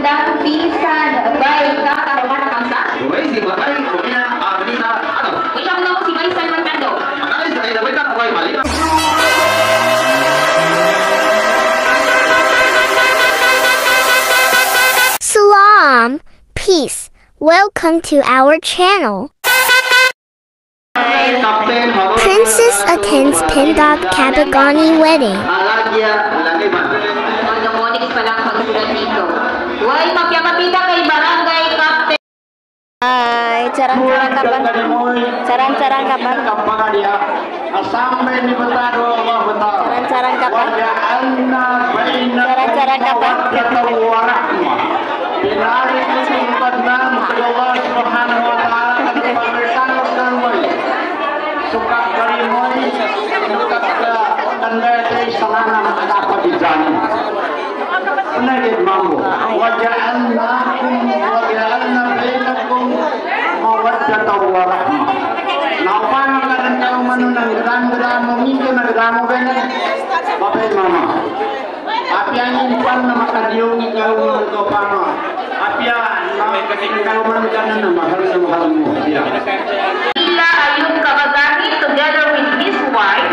magandang pisan. Baik ka, karumana kang sa? Uy, si Bakay, kumina, Benita, ano? Uy, ako na ko si Maisan Magkando. Makakay, sa kayo naman ka, ako'y mali. Salam, peace. Welcome to our channel. Princess attends Pindot Kabagani wedding. Monomonics pa lang pagsulat dito. Huwag mapyakapita kay Barangay Captain. Ay, carang-carang kapan? Carang-carang kapan? Carang-carang kapan? Carang-carang kapan? Suka karimoy, suka kanda kay Salam dapat dijani. Penagih mampu. Waja'alna bainakum mawaddatan wa rahmah. Napa nang kau manunang geram-geram mungkin geram benar. Bapak mama. Api angin pan nama kadiung kau pano. Api nama kau manunang nama hal-halmu. Ayub Kabagani together with his wife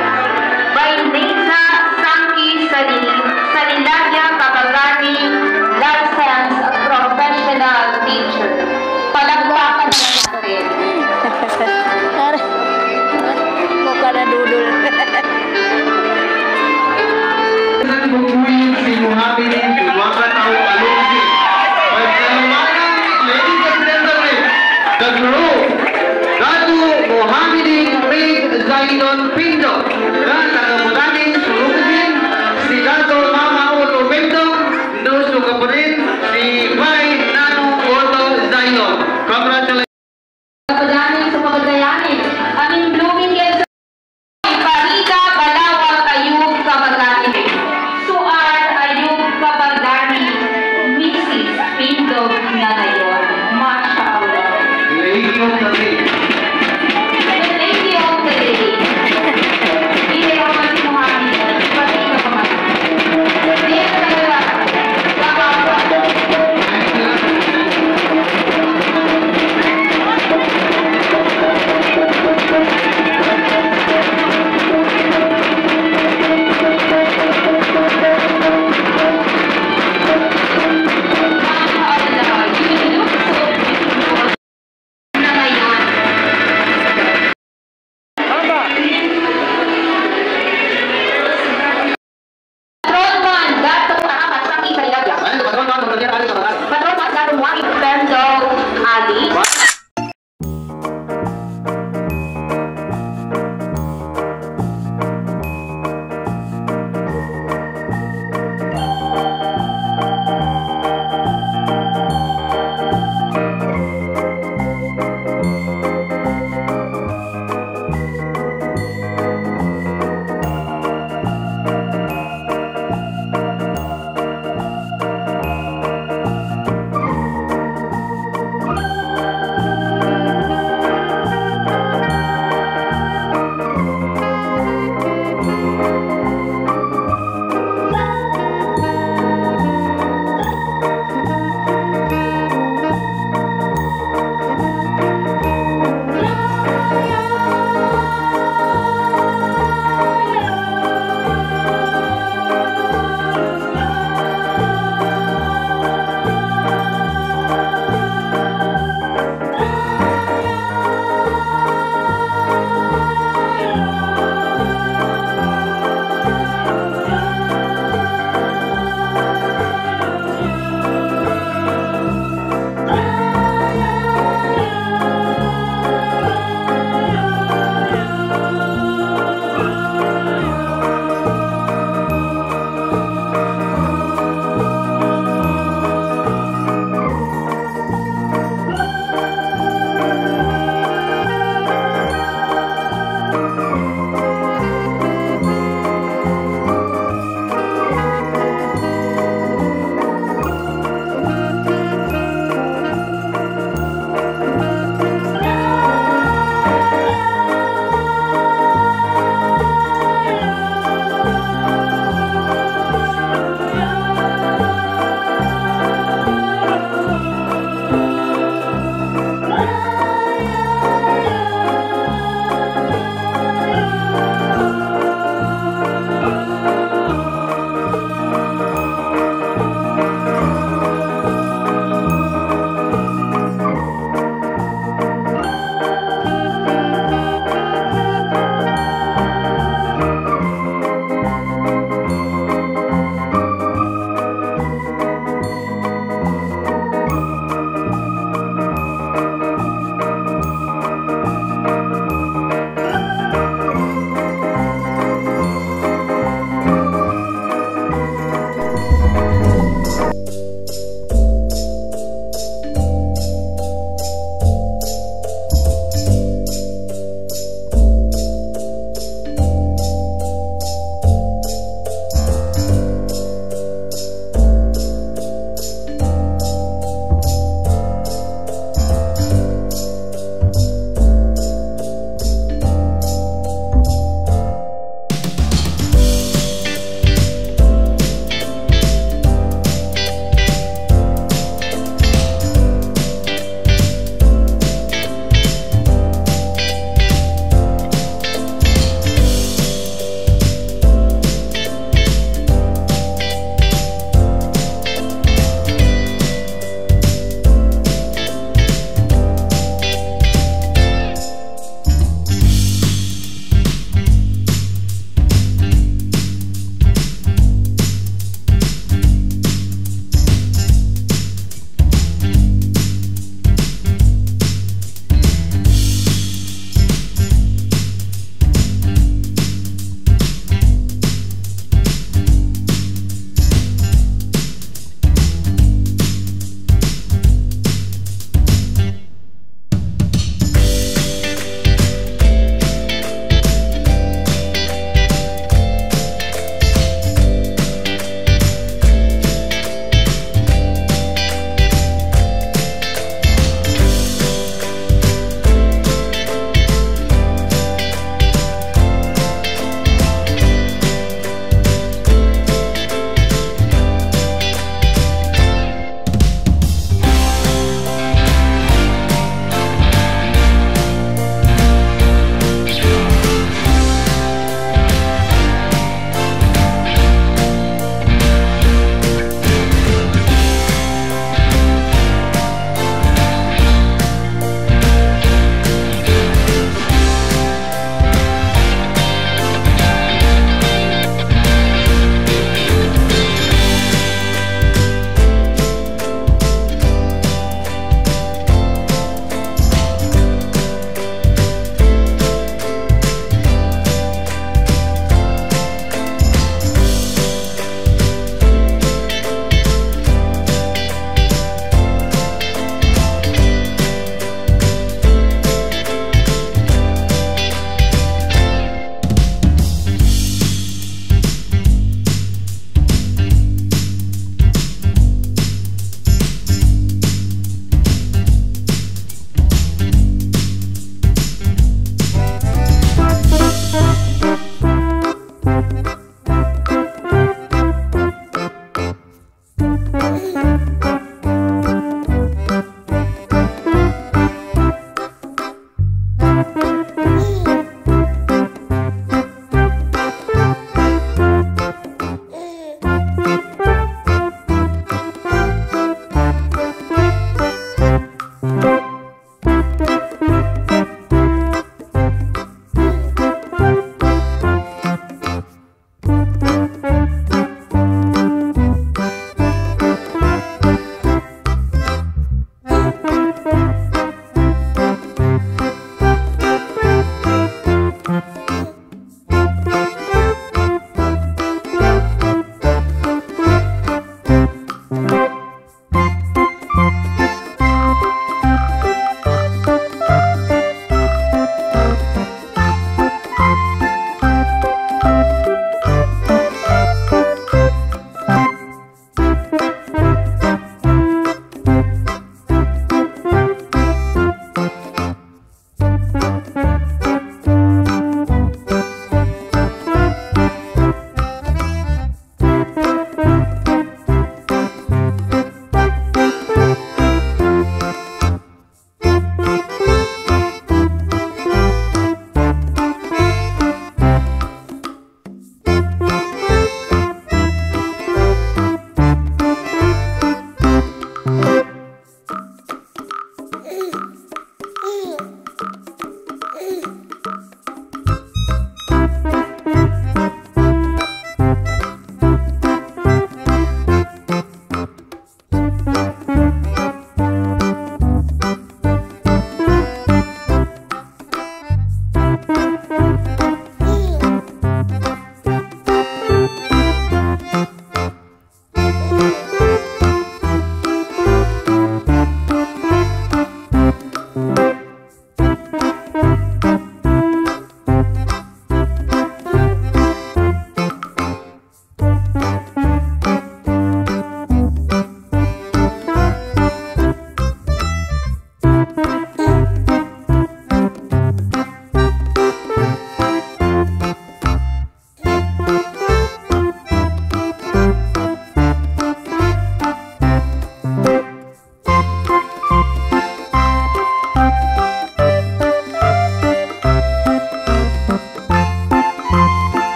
by Nisa Sangki Salilaya Kabagani, licensed professional teacher. Palagpakan natin. Muka na dudul. Bukuin si Muhammadin dua tahu alumni. Perjalanan ladies and gentlemen, the group Datu Muhammadin Rig Zaidon Pindo dan kemudian Sulukin si Datu Mama Oto Pindo Nusu Kapurin si Bai Nanu Oto Zaidon. Congratulations. Pagdating sa pagdayani, aming blooming years Parida Balawag Ayub Kabagani. Suar Ayub Kabagani, Mrs. Pindo na ngayon. Masya Allah. Lady of the day. Lady of the day. Hindi ako man si Muhammad. Pati ka pa man. Hindi ka talaga.